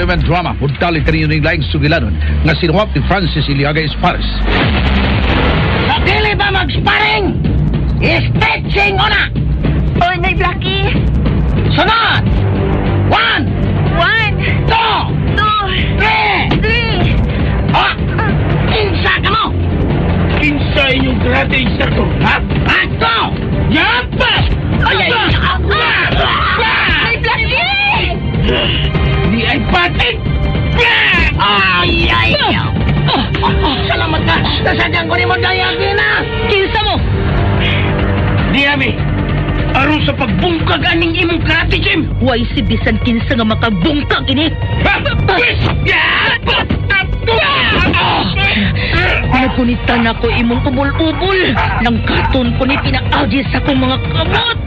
RM drama, pagdalit ka ninyo ng laing sugilanon nga sinuwap ni Francis Iliaga Espares. Dili ba mag-sparring? Stretching una! Oy, Nay Blackie! Sunod! 1, 2, 3! Ah! Insa ka mo! Kinsa inyong karate instructor, ha? Ato! Yapa! Ay! Nay Blackie! Di ay patik! Ay! Salamat ka! Nasadyang ko ni mo dayagin na! Kinsa mo? Di ami! Aron sa pagbungkag aning imong karate gym! Way si bisan kinsa nga makabungkag ini. Nagkunitan ako imong ubol-ubol. Nang katon ko ni pinaagi sa kong mga kamot.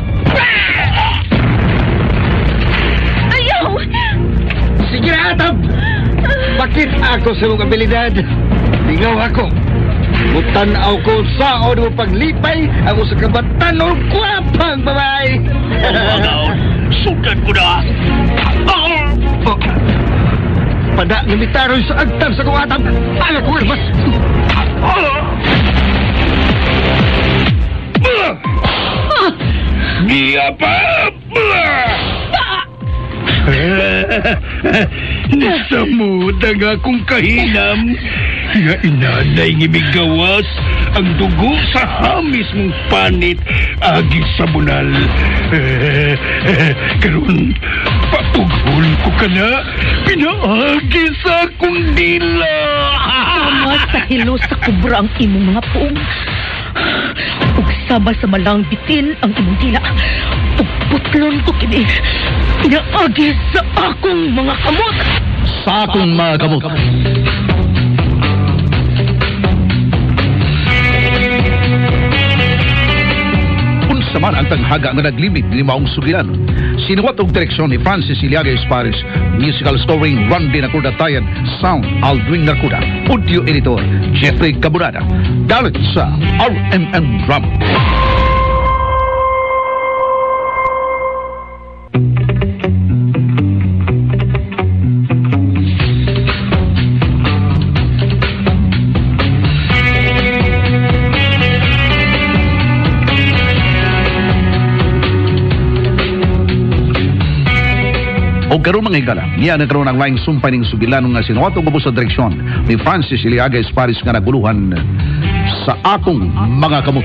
Ayaw! Sige na, Atab! Bakit ako sa mong abilidad? Lingaw ako. Mutanaw ko sa mo paglipay ako sa kabatan o kwapang babae. Sugat ko na! Oh, pada lumitaroy sa agtan sa kong Atab. Anak ko, mas... Giya pa! Nasamot ang akong kahinam. Nga inanay ngimigawas ang dugo sa hamis mong panit agi sa bunal. Karon, papughol ko ka na. Pinaagi sa akong dila. Tama sa hilo sa kubra ang imong mga puong. Ug sama sa malang bitin ang imong dila. Ug putlon ko kini. Pinaagi sa akong mga kamot. Sa akong mga kamot. Saman ang tanghaga nga naglimit ni maong sugilanon. Sinuwat og direksyon ni Francis Iliaga Espares. Musical scoring Randy Nakudatayan. Sound Aldwin Nakuda. Audio editor Jeffrey Caburada. Dalit sa RMN Drama. O karon mga higala, niya nagkaroon ang laing sumpay ng sugilanon nga sinuwat og ubos sa direksyon ni Francis Iliaga Espares nga naguluhan sa akong mga kamot.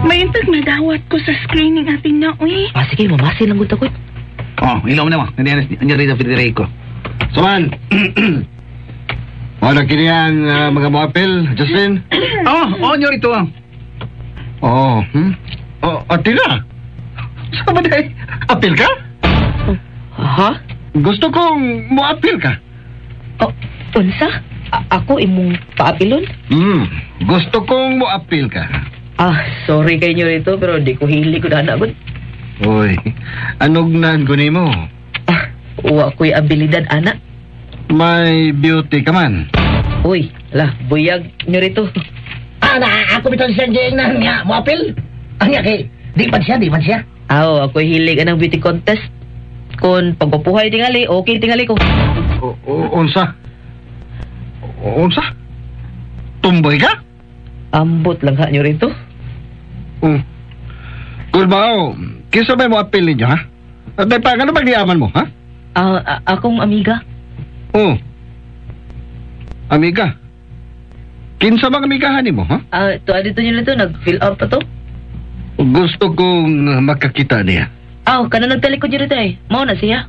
May intag nadawat ko sa screening atin na, uy. Sige, mamasin lang ko takot. Oh, ilaw na mo. Nandiyan rin sa Federico. Saman! Wala kini ang mga moapel, Justin? Nyo rito. Oh, Atila? Saan ba day? Apil ka? Ha? Gusto kong moapil ka. Unsa? Ako imong paapilon? Gusto kong moapil ka. Sorry kay nyo rito, pero di ko hili ko na anak. Uy, anugnan ko nimo. Uwa ko'y abilidad, anak. May beauty ka man. Uy, buyag nyo rito. Ako bitaw siya diyeng na niya, mo apil? Anya kay, di man siya. Ako'y hilig ng beauty contest. Kung pagpapuhay tingali, okay tingali ko. Unsa? Tumboy ka? Ambot lang ha nyo rito. Kulbao, kinsa ba mo apil ninyo, ha? At may pa, ano magdiaman mo, ha? Akong amiga. Amiga? Kinsa bang amigahan mo, ha? Dito nyo na to, nag-fill up pa to. Gusto kong makakita niya. Kana nagtalikod nyo rito eh. Mau na siya.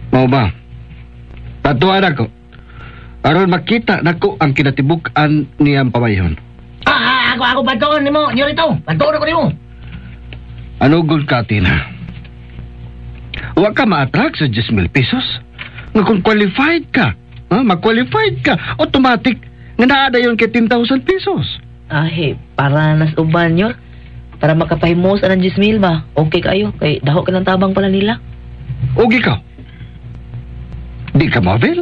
Mau ba? Patuan ako. Aron makita nako ang kinatibuk-an niyang pamayhon. Ako batoon ni mo, nyo rito. Batoon ako ni mo. Ano gul ka, Tina? Huwag ka ma-attract sa 10,000 pesos. Nga kung qualified ka, mag-qualified ka, automatic, nga naada yun kay 10,000 pesos. Para nas uban nyo. Para makapahimos ang 10,000 ba? Okay kayo, kay daho ka ng tabang pala nila. O ikaw, Di ka mobil?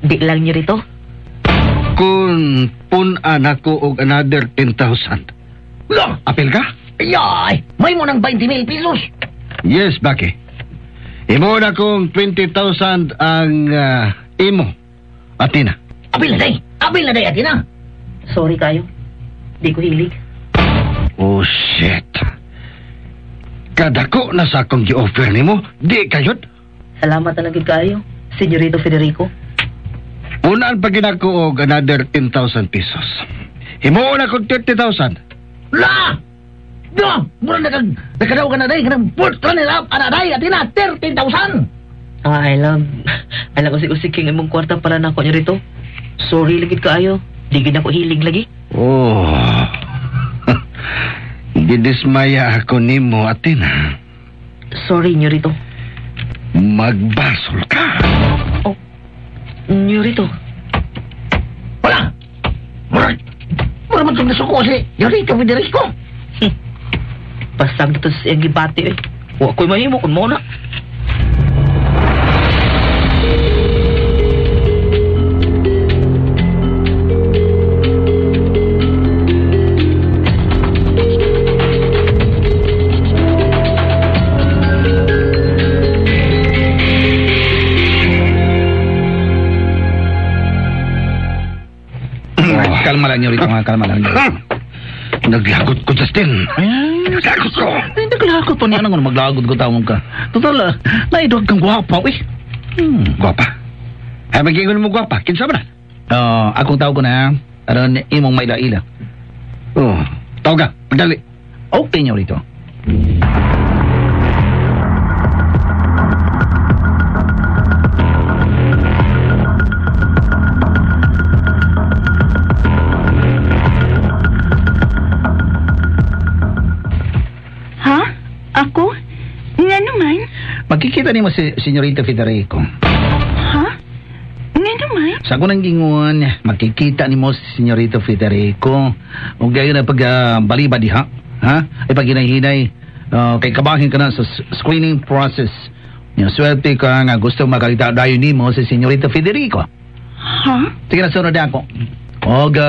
Di lang niyo rito. Kung punan ako og another 10,000. Lah, Apil ka? ayay, may mo ng 20,000 pesos. Yes, Baki. Imo na kong 20,000 ang imo. Atina. Abil na day, Atina. Sorry kayo. Di ko hilig. Oh, shit. Kadako na sa akong gi-offer nimo, di kayot. Salamat na lang kayo, Senyorito Federico. Unaan pa ginako og another 10,000 pesos. Imo na kong 30,000. La! Do! Mura nakadaw ka na day, kanang pultra nila, anaday, Atina, 13,000. I love usik-usik king imong kwarta para nako niyo rito. Sorry lagi kayo. Di gid ako hilig lagi. Oh. Gidismaya ako nimo, Atina. Sorry niyo rito. Magbasol ka. Oh. Niyo rito. Wala! Mura man itong nasuko si Yorito Federico. Pasag dito sa iyang gibati eh. Wa ko'y mahimo kung mo na. Kalma lang niyo rito, kalma lang niyo. Naglagot ko, Justin. Naglagot ko. Ay, naglakot pa niya nang maglagod ko tawag ka. Total, naidog kang gwapa, eh. Gwapa? Ay, mag-ingon mo gwapa. Kinsa ba na? Akong tawag ko na, aron imong may laila. Oh, tawag ka. Pagdali. Okay niyo rito. Ha? Ako? Nga naman? Magkikita ni mo si Senyorita Federico. Ha? Nga naman? Sa ako nang gingon, makikita ni mo si Senyorita Federico. Kung gayon na pag-baliba diha, ha? Ay pag hinay-hinay, kay kabahin ka na sa screening process. Yung swerte ka nga gusto makakita dayo ni mo si Senyorita Federico. Ha? Sige na, sunod ako. Og,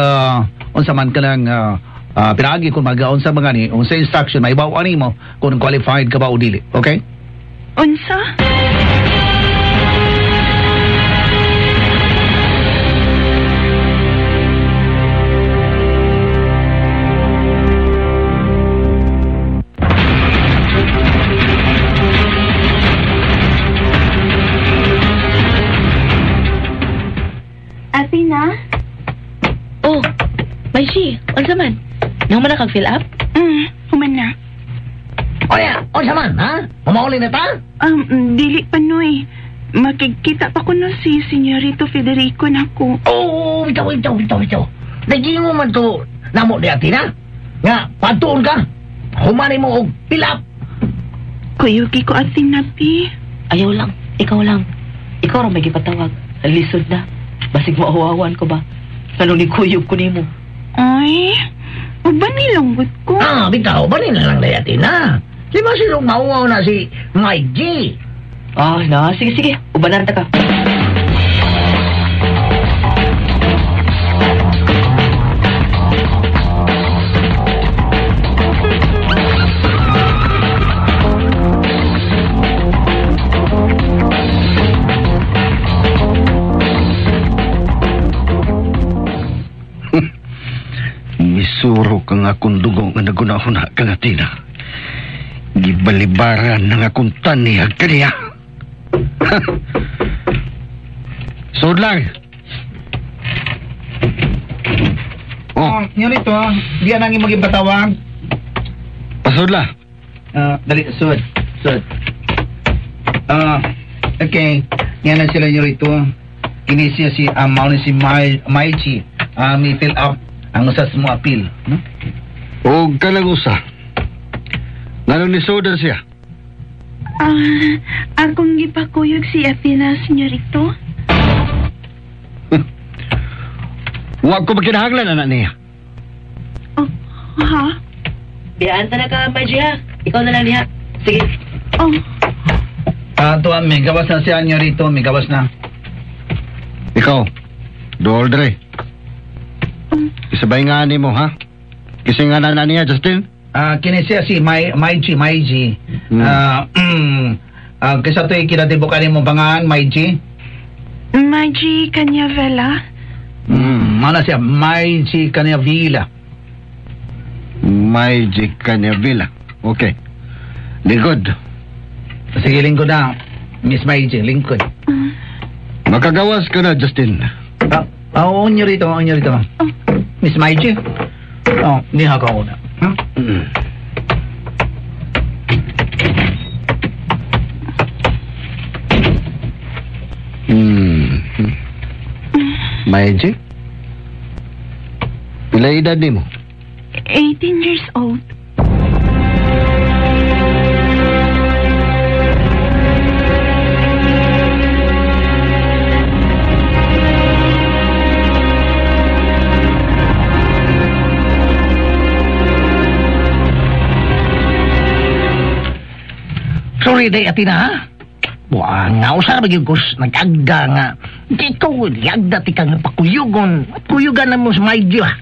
unsa man ka lang, pinagi kung mag-unsa mga ni, unsa instruction, may bawa ni mo kung qualified ka ba o dili. Okay? Unsa? Atina? Oh, Maishi, unsa man? Nang man kag fill up? Human na. O ya, o saman, ha? Mamauli na ta? Dili pa noy. Makikita pa ko no si Senyorito Federico nako. Oo, bitaw. Naging mo man to, namo di Atina? Nga, patuon ka. Humani mo og pilap. Kuyugi ko Atina, pi. Ayaw lang. Ikaw lang. Ikaw ra may gipatawag. Naglisod na. Basig mo awawan ko ba? Ano ni kuyog ko nimo? Ay, uba nilang ko. Bitaw, ba nila lang di Atina? Lima silong mauwaw na si Mike G. Sige. Ubanan ta ka. Misuro kang akong dugong nga nagunahuna kang Atina. Gibalibaran ng akong tanihag kaniya. Sud lang. Yun ito, di nanging maging patawag. Pasod la. Dali, sud. Okay. Yan na sila nyo rito. Inisya si Mauna si Maichi. May fill up ang usas mo appeal. O kanang usa. Nanong ni Soda siya? Akong gipakuyog si Atina, Senyorito. Huwag ko makinahanglan, anak niya. Oh, ha? Biyaan ta na ka, Maishi ha. Ikaw na lang niya. Sige. Oh. Tuan, may gawas na siya nyo rito. May gawas na. Ikaw, Doldre. Isabay nga ni mo, ha? Kasi nga na niya, Justin. Kini siya si Maiji. Kisa to'y kinatibukan mo bangaan, Maiji? Maji Canyavela? Mana siya? Maiji Canyavila. Maiji Canyavila. Okay. Lingkod. Sige, lingkod na. Miss Maiji, lingkod. Makagawas ka na, Justin. Oo, nyo rito. Miss Maiji? Niha ka una. Maiji? Pila edad ni mo? 18 years old. Sorry, day, Atina, ha? Buang nga, usara bagay ko nag-agda nga. Di ko, yagda ti kang pakuyugon. Kuyugan na mo sa Maiji, ha?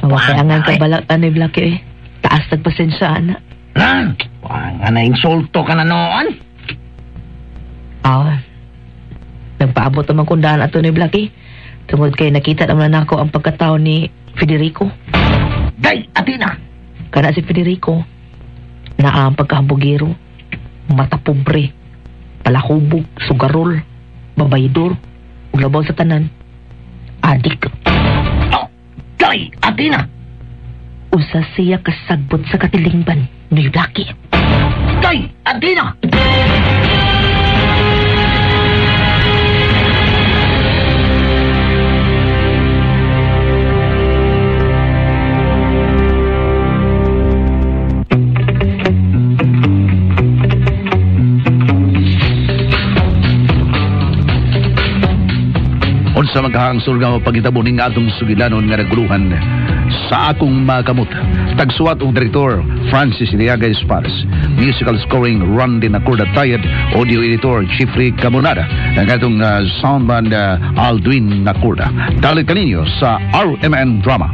Mawakangan ka balatan ni Blackie, eh. Taas nagpasensya, na. Buang nga na, insulto ka na noon. Nagpaabot naman kundaan ato ni Blackie. Tungod kay nakita naman ako ang pagkatao ni Federico. Day, Atina! Kana si Federico, na ang pagkahambugero, mata pobre, palakubog, sugarol, babaydor, ug labaw sa tanan, adik. Day, Atina! Usa siya kasagbot sa katilingban ni Blackie. Day, Atina! Sa maghahangsol nga pagitabo ning atong sugilanon nga naguluhan sa akong makamot. Tagsuwat og direktor Francis Iliaga Espares, musical scoring Randy Nakurda Tayed, audio editor Chifri Camonada, ang atong sound band Aldwin Nakurda. Dalit kaninyo sa RMN Drama.